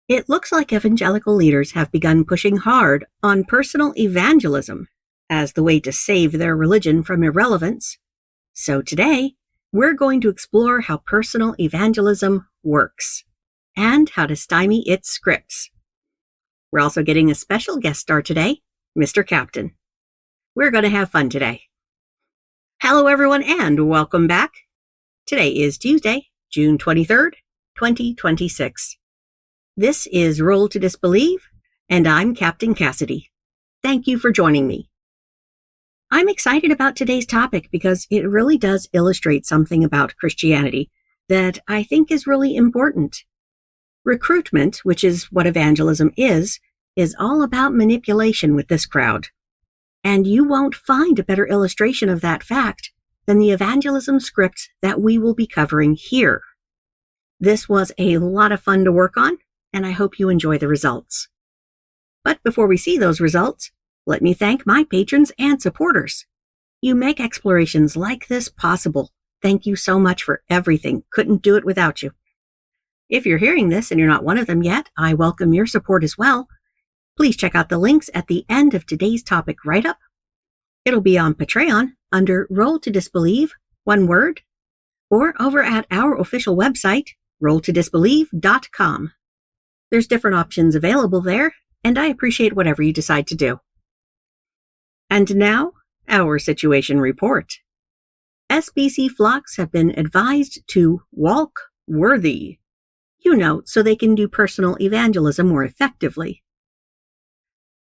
It looks like evangelical leaders have begun pushing hard on personal evangelism as the way to save their religion from irrelevance. So today, we're going to explore how personal evangelism works and how to stymie its scripts. We're also getting a special guest star today, Mr. Captain. We're going to have fun today. Hello, everyone, and welcome back. Today is Tuesday, June 23rd, 2026. This is Roll to Disbelieve, and I'm Captain Cassidy. Thank you for joining me. I'm excited about today's topic because it really does illustrate something about Christianity that I think is really important. Recruitment, which is what evangelism is all about manipulation with this crowd. And you won't find a better illustration of that fact than the evangelism script that we will be covering here. This was a lot of fun to work on, and I hope you enjoy the results. But before we see those results, let me thank my patrons and supporters. You make explorations like this possible. Thank you so much for everything. Couldn't do it without you. If you're hearing this and you're not one of them yet, I welcome your support as well. Please check out the links at the end of today's topic write-up. It'll be on Patreon under Roll to Disbelieve, one word, or over at our official website, rolltodisbelieve.com. There's different options available there, and I appreciate whatever you decide to do. And now, our situation report. SBC flocks have been advised to walk worthy, so they can do personal evangelism more effectively.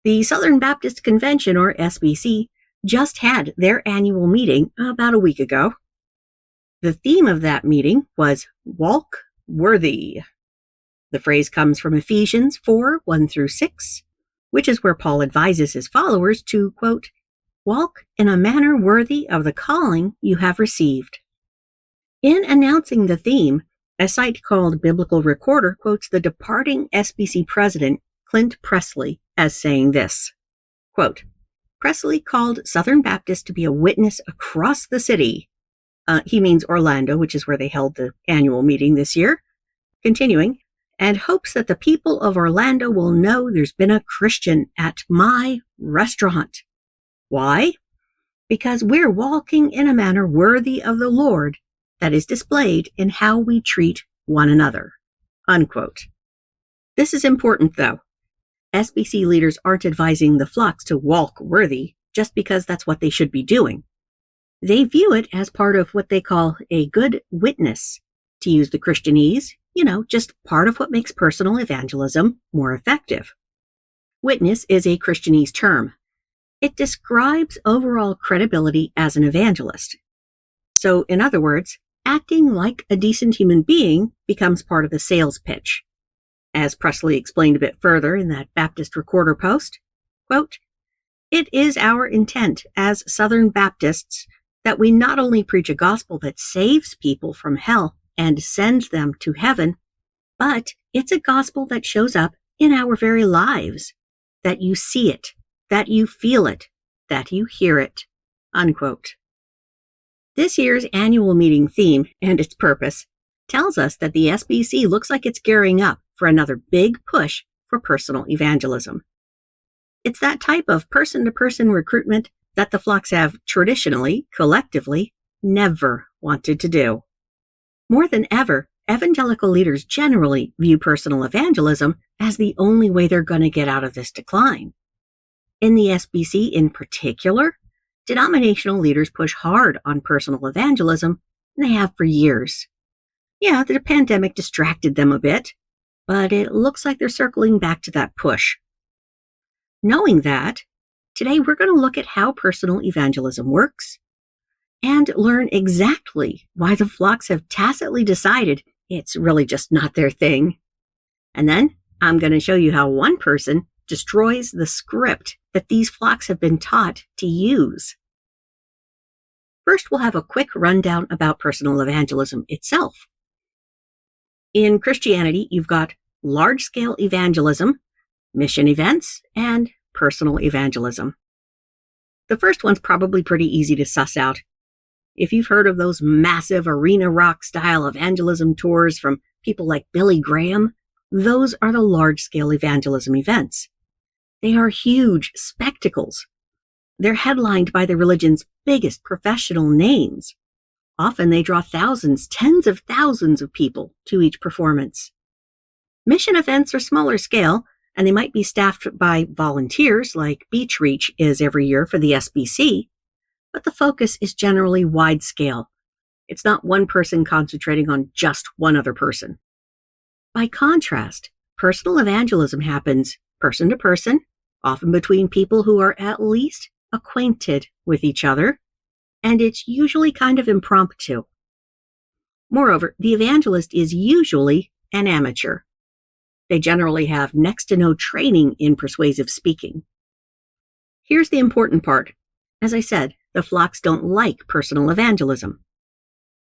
The Southern Baptist Convention, or SBC, just had their annual meeting about a week ago. The theme of that meeting was Walk Worthy. The phrase comes from Ephesians 4:1-6, which is where Paul advises his followers to, quote, walk in a manner worthy of the calling you have received. In announcing the theme, a site called Biblical Recorder quotes the departing SBC president, Clint Presley, as saying this, quote, Presley called Southern Baptist to be a witness across the city. He means Orlando, which is where they held the annual meeting this year. Continuing, and hopes that the people of Orlando will know there's been a Christian at my restaurant. Why? Because we're walking in a manner worthy of the Lord that is displayed in how we treat one another. Unquote. This is important, though. SBC leaders aren't advising the flocks to walk worthy just because that's what they should be doing. They view it as part of what they call a good witness, to use the Christianese, just part of what makes personal evangelism more effective. Witness is a Christianese term. It describes overall credibility as an evangelist. So, in other words, acting like a decent human being becomes part of the sales pitch. As Presley explained a bit further in that Baptist Recorder post, quote, it is our intent as Southern Baptists that we not only preach a gospel that saves people from hell and sends them to heaven, but it's a gospel that shows up in our very lives, that you see it, that you feel it, that you hear it, unquote. This year's annual meeting theme and its purpose tells us that the SBC looks like it's gearing up for another big push for personal evangelism. It's that type of person-to-person recruitment that the flocks have traditionally, collectively, never wanted to do. More than ever, evangelical leaders generally view personal evangelism as the only way they're going to get out of this decline. In the SBC in particular, denominational leaders push hard on personal evangelism, and they have for years. Yeah, the pandemic distracted them a bit, but it looks like they're circling back to that push. Knowing that, today we're going to look at how personal evangelism works and learn exactly why the flocks have tacitly decided it's really just not their thing. And then I'm going to show you how one person destroys the script that these flocks have been taught to use. First, we'll have a quick rundown about personal evangelism itself. In Christianity, you've got large-scale evangelism, mission events, and personal evangelism. The first one's probably pretty easy to suss out. If you've heard of those massive arena rock-style evangelism tours from people like Billy Graham, Those are the large-scale evangelism events. They are huge spectacles. They're headlined by the religion's biggest professional names. Often they draw thousands, tens of thousands of people to each performance. Mission events are smaller scale, and they might be staffed by volunteers like Beach Reach is every year for the SBC, but the focus is generally wide scale. It's not one person concentrating on just one other person. By contrast, personal evangelism happens person to person, often between people who are at least acquainted with each other, and it's usually kind of impromptu. Moreover, the evangelist is usually an amateur. They generally have next to no training in persuasive speaking. Here's the important part. As I said, the flocks don't like personal evangelism.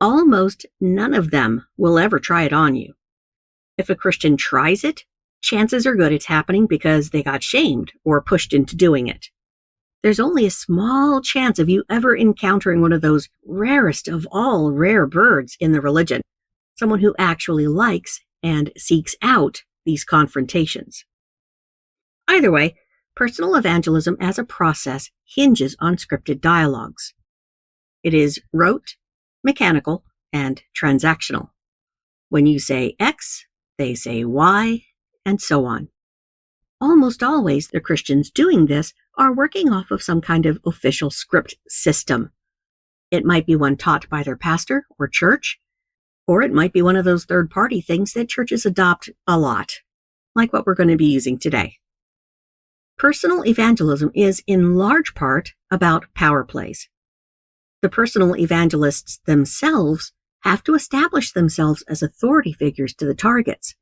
Almost none of them will ever try it on you. If a Christian tries it, chances are good it's happening because they got shamed or pushed into doing it. There's only a small chance of you ever encountering one of those rarest of all rare birds in the religion, someone who actually likes and seeks out these confrontations. Either way, personal evangelism as a process hinges on scripted dialogues. It is rote, mechanical, and transactional. When you say X, they say Y, and so on. Almost always, the Christians doing this are working off of some kind of official script system. It might be one taught by their pastor or church, or it might be one of those third-party things that churches adopt a lot, like what we're going to be using today. Personal evangelism is in large part about power plays. The personal evangelists themselves have to establish themselves as authority figures to the targets.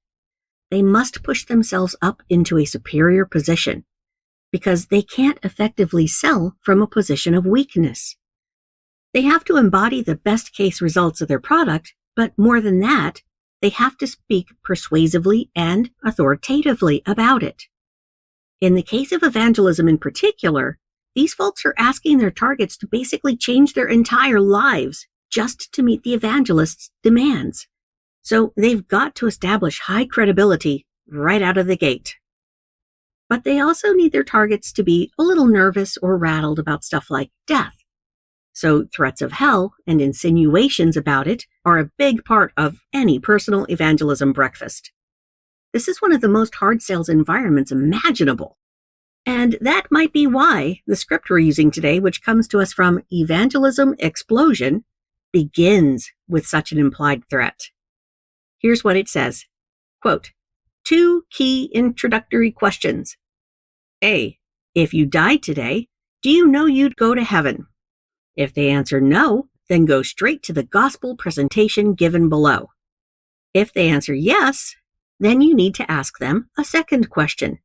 They must push themselves up into a superior position because they can't effectively sell from a position of weakness. They have to embody the best case results of their product, but more than that, they have to speak persuasively and authoritatively about it. In the case of evangelism in particular, these folks are asking their targets to basically change their entire lives just to meet the evangelist's demands. So they've got to establish high credibility right out of the gate. But they also need their targets to be a little nervous or rattled about stuff like death. So threats of hell and insinuations about it are a big part of any personal evangelism breakfast. This is one of the most hard sales environments imaginable. And that might be why the script we're using today, which comes to us from Evangelism Explosion, begins with such an implied threat. Here's what it says. Quote, 2 key introductory questions. A, if you died today, do you know you'd go to heaven? If they answer no, then go straight to the gospel presentation given below. If they answer yes, then you need to ask them a second question.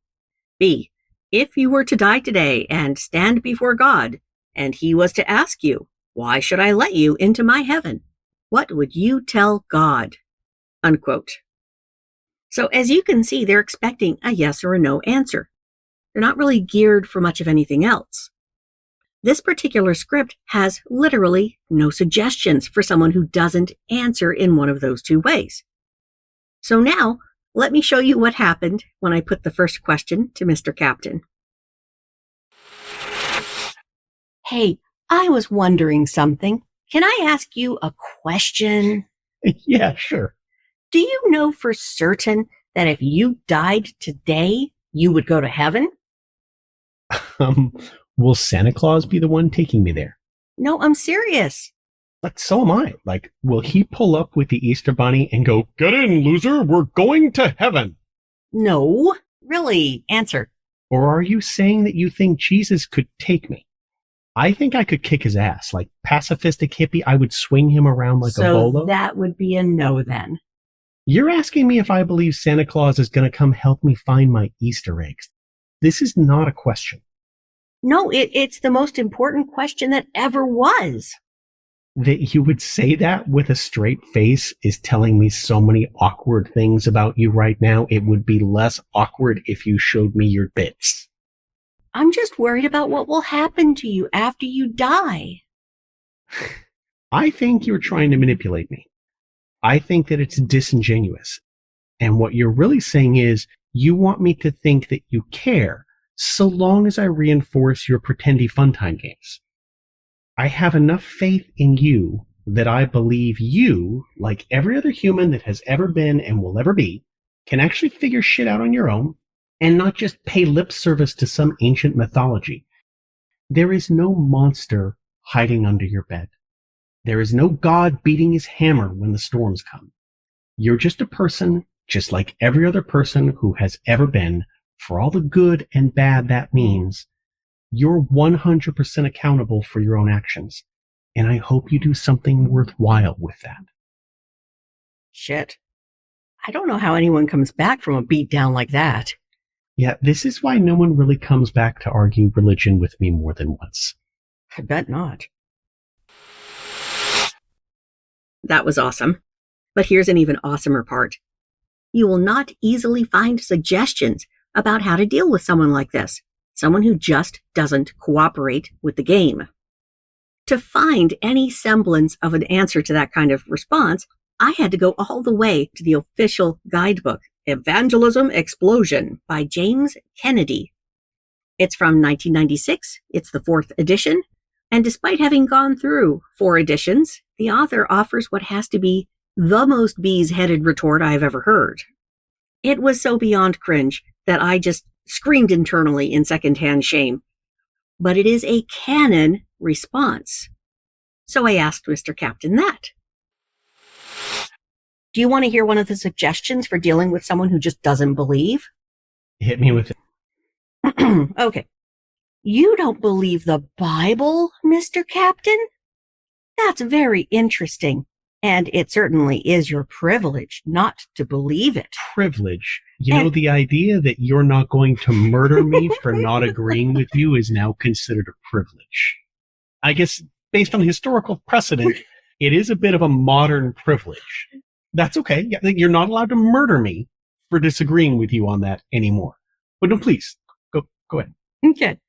B, if you were to die today and stand before God, and he was to ask you, why should I let you into my heaven? What would you tell God? Unquote. So as you can see, they're expecting a yes or a no answer. They're not really geared for much of anything else. This particular script has literally no suggestions for someone who doesn't answer in one of those two ways. So now, let me show you what happened when I put the first question to Mr. Captain. Hey, I was wondering something. Can I ask you a question? Yeah, sure. Do you know for certain that if you died today, you would go to heaven? Will Santa Claus be the one taking me there? No, I'm serious. But so am I. Like, will he pull up with the Easter Bunny and go, "Get in, loser, we're going to heaven"? No, really, answer. Or are you saying that you think Jesus could take me? I think I could kick his ass. Like pacifistic hippie, I would swing him around like a bolo. So that would be a no then. You're asking me if I believe Santa Claus is going to come help me find my Easter eggs. This is not a question. No, it's the most important question that ever was. That you would say that with a straight face is telling me so many awkward things about you right now. It would be less awkward if you showed me your bits. I'm just worried about what will happen to you after you die. I think you're trying to manipulate me. I think that it's disingenuous. And what you're really saying is you want me to think that you care so long as I reinforce your pretendy fun time games. I have enough faith in you that I believe you, like every other human that has ever been and will ever be, can actually figure shit out on your own and not just pay lip service to some ancient mythology. There is no monster hiding under your bed. There is no God beating his hammer when the storms come. You're just a person, just like every other person who has ever been, for all the good and bad that means. You're 100% accountable for your own actions, and I hope you do something worthwhile with that. Shit. I don't know how anyone comes back from a beatdown like that. Yeah, this is why no one really comes back to argue religion with me more than once. I bet not. That was awesome. But here's an even awesomer part. You will not easily find suggestions about how to deal with someone like this, someone who just doesn't cooperate with the game. To find any semblance of an answer to that kind of response, I had to go all the way to the official guidebook, Evangelism Explosion by James Kennedy. It's from 1996, it's the 4th edition, and despite having gone through 4 editions, the author offers what has to be the most bees-headed retort I've ever heard. It was so beyond cringe that I just screamed internally in secondhand shame. But it is a canon response. So I asked Mr. Captain that. Do you want to hear one of the suggestions for dealing with someone who just doesn't believe? Hit me with it. Okay. You don't believe the Bible, Mr. Captain? That's very interesting. And it certainly is your privilege not to believe it. Privilege? You know, the idea that you're not going to murder me for not agreeing with you is now considered a privilege. I guess, based on historical precedent, it is a bit of a modern privilege. That's okay. You're not allowed to murder me for disagreeing with you on that anymore. But no, please, go ahead. Okay.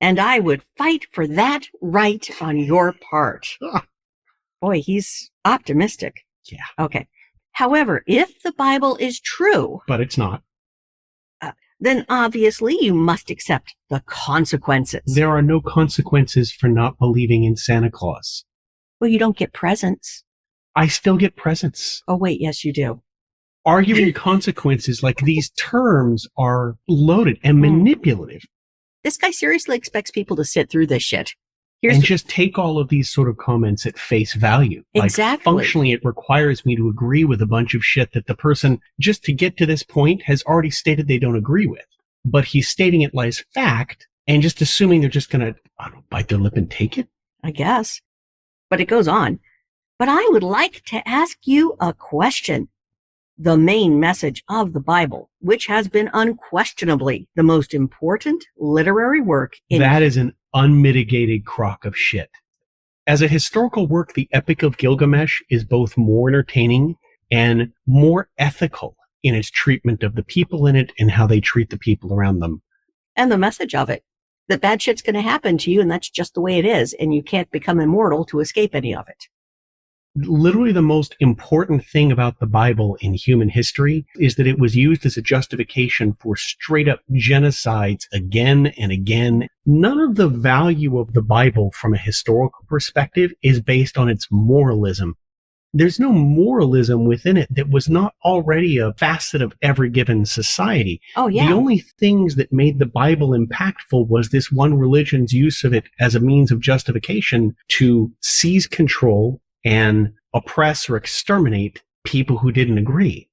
And I would fight for that right on your part. Boy, he's optimistic. Yeah. Okay. However, if the Bible is true... But it's not. Then obviously you must accept the consequences. There are no consequences for not believing in Santa Claus. Well, you don't get presents. I still get presents. Oh, wait, yes, you do. Arguing consequences, like these terms are loaded and manipulative. This guy seriously expects people to sit through this shit. Just take all of these sort of comments at face value. Exactly. Like, functionally, it requires me to agree with a bunch of shit that the person, just to get to this point, has already stated they don't agree with. But he's stating it as fact and just assuming they're just going to, bite their lip and take it? I guess. But it goes on. But I would like to ask you a question. The main message of the Bible, which has been unquestionably the most important literary work in... That is an unmitigated crock of shit. As a historical work, the Epic of Gilgamesh is both more entertaining and more ethical in its treatment of the people in it and how they treat the people around them. And the message of it, that bad shit's going to happen to you and that's just the way it is, and you can't become immortal to escape any of it. Literally the most important thing about the Bible in human history is that it was used as a justification for straight up genocides again and again. None of the value of the Bible from a historical perspective is based on its moralism. There's no moralism within it that was not already a facet of every given society. Oh, yeah. The only things that made the Bible impactful was this one religion's use of it as a means of justification to seize control and oppress or exterminate people who didn't agree.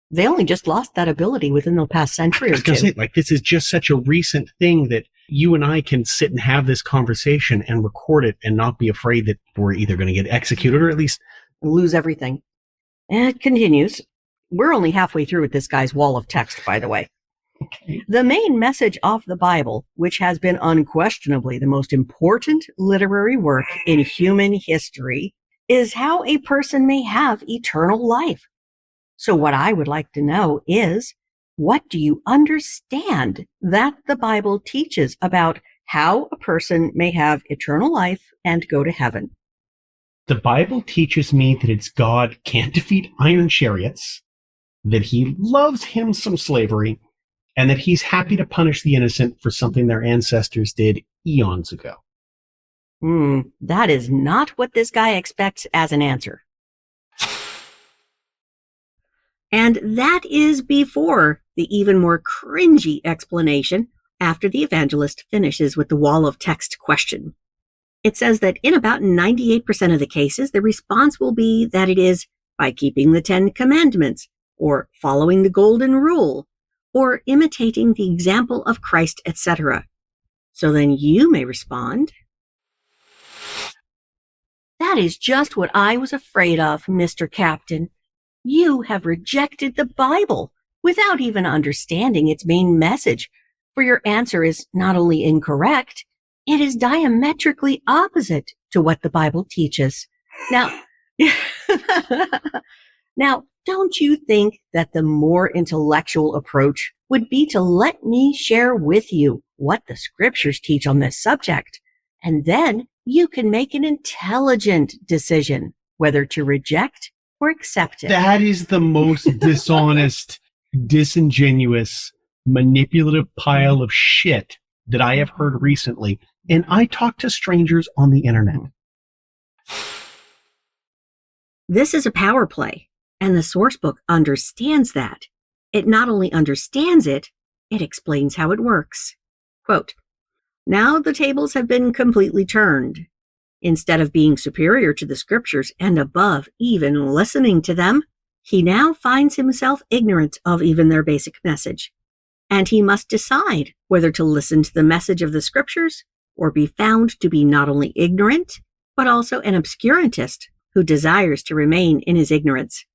They only just lost that ability within the past century or two. This is just such a recent thing that you and I can sit and have this conversation and record it and not be afraid that we're either going to get executed or at least lose everything. And it continues. We're only halfway through with this guy's wall of text, by the way. Okay. The main message of the Bible, which has been unquestionably the most important literary work in human history, is how a person may have eternal life. So what I would like to know is, what do you understand that the Bible teaches about how a person may have eternal life and go to heaven? The Bible teaches me that its God can't defeat iron chariots, that he loves him some slavery, and that he's happy to punish the innocent for something their ancestors did eons ago. That is not what this guy expects as an answer. And that is before the even more cringy explanation after the evangelist finishes with the wall of text question. It says that in about 98% of the cases, the response will be that it is by keeping the 10 Commandments, or following the Golden Rule, or imitating the example of Christ, etc. So then you may respond, "That is just what I was afraid of, Mr. Captain. You have rejected the Bible without even understanding its main message, for your answer is not only incorrect, it is diametrically opposite to what the Bible teaches." Now, don't you think that the more intellectual approach would be to let me share with you what the scriptures teach on this subject, and then you can make an intelligent decision whether to reject or accept it? That is the most dishonest, disingenuous, manipulative pile of shit that I have heard recently. And I talk to strangers on the internet. This is a power play, and the source book understands that. It not only understands it, it explains how it works. Quote, "Now the tables have been completely turned. Instead of being superior to the scriptures and above even listening to them, he now finds himself ignorant of even their basic message. And he must decide whether to listen to the message of the scriptures or be found to be not only ignorant, but also an obscurantist who desires to remain in his ignorance.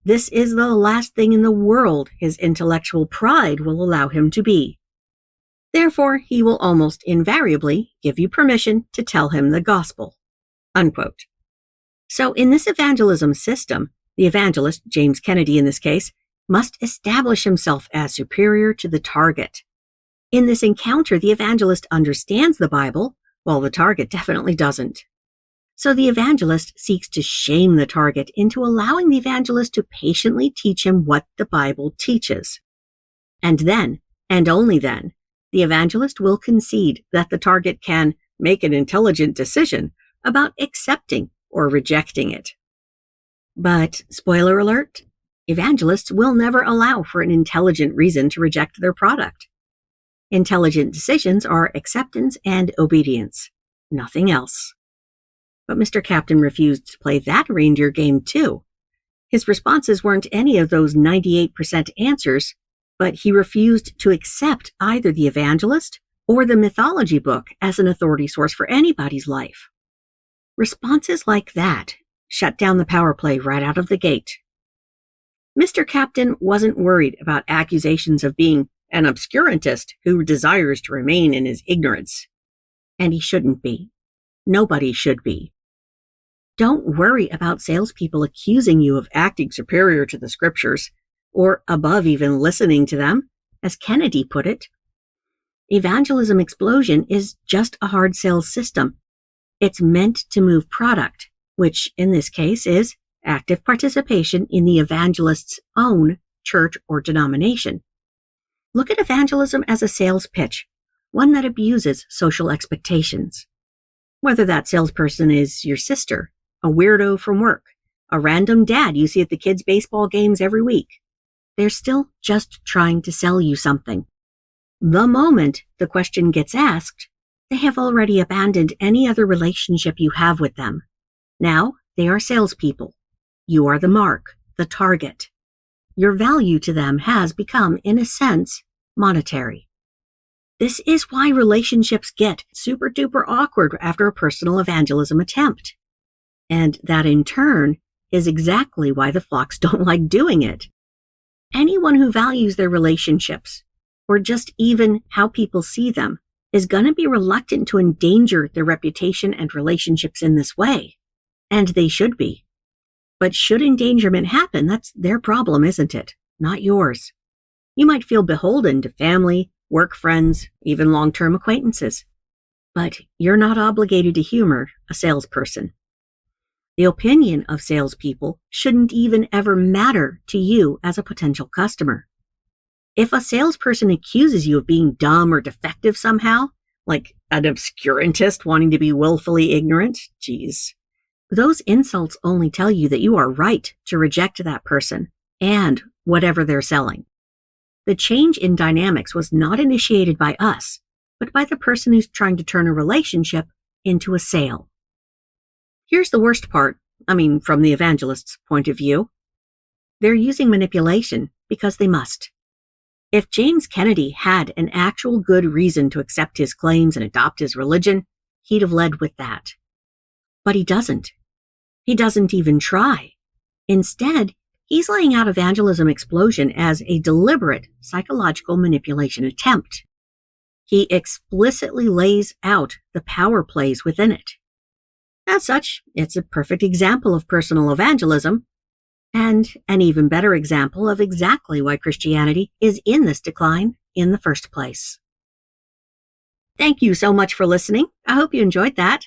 This is the last thing in the world his intellectual pride will allow him to be. Therefore, he will almost invariably give you permission to tell him the gospel." Unquote. So in this evangelism system, the evangelist, James Kennedy in this case, must establish himself as superior to the target. In this encounter, the evangelist understands the Bible, while the target definitely doesn't. So the evangelist seeks to shame the target into allowing the evangelist to patiently teach him what the Bible teaches. And then, and only then, the evangelist will concede that the target can make an intelligent decision about accepting or rejecting it. But, spoiler alert, evangelists will never allow for an intelligent reason to reject their product. Intelligent decisions are acceptance and obedience, nothing else. But Mr. Captain refused to play that reindeer game too. His responses weren't any of those 98% answers, but he refused to accept either the evangelist or the mythology book as an authority source for anybody's life. Responses like that shut down the power play right out of the gate. Mr. Captain wasn't worried about accusations of being an obscurantist who desires to remain in his ignorance. And he shouldn't be. Nobody should be. Don't worry about salespeople accusing you of acting superior to the scriptures, or above even listening to them, as Kennedy put it. Evangelism explosion is just a hard sales system. It's meant to move product, which in this case is active participation in the evangelist's own church or denomination. Look at evangelism as a sales pitch, one that abuses social expectations. Whether that salesperson is your sister, a weirdo from work, a random dad you see at the kids' baseball games every week, they're still just trying to sell you something. The moment the question gets asked, they have already abandoned any other relationship you have with them. Now they are salespeople. You are the mark, the target. Your value to them has become, in a sense, monetary. This is why relationships get super duper awkward after a personal evangelism attempt. And that in turn is exactly why the flocks don't like doing it. Anyone who values their relationships, or just even how people see them, is going to be reluctant to endanger their reputation and relationships in this way. And they should be. But should endangerment happen, that's their problem, isn't it? Not yours. You might feel beholden to family, work friends, even long-term acquaintances. But you're not obligated to humor a salesperson. The opinion of salespeople shouldn't even ever matter to you as a potential customer. If a salesperson accuses you of being dumb or defective somehow, like an obscurantist wanting to be willfully ignorant, geez, those insults only tell you that you are right to reject that person and whatever they're selling. The change in dynamics was not initiated by us, but by the person who's trying to turn a relationship into a sale. Here's the worst part, from the evangelist's point of view. They're using manipulation because they must. If James Kennedy had an actual good reason to accept his claims and adopt his religion, he'd have led with that. But he doesn't. He doesn't even try. Instead, he's laying out Evangelism Explosion as a deliberate psychological manipulation attempt. He explicitly lays out the power plays within it. As such, it's a perfect example of personal evangelism, and an even better example of exactly why Christianity is in this decline in the first place. Thank you so much for listening. I hope you enjoyed that.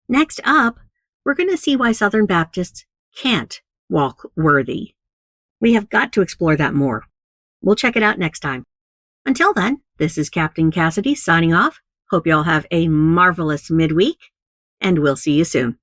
Next up, we're going to see why Southern Baptists can't walk worthy. We have got to explore that more. We'll check it out next time. Until then, this is Captain Cassidy signing off. Hope you all have a marvelous midweek, and we'll see you soon.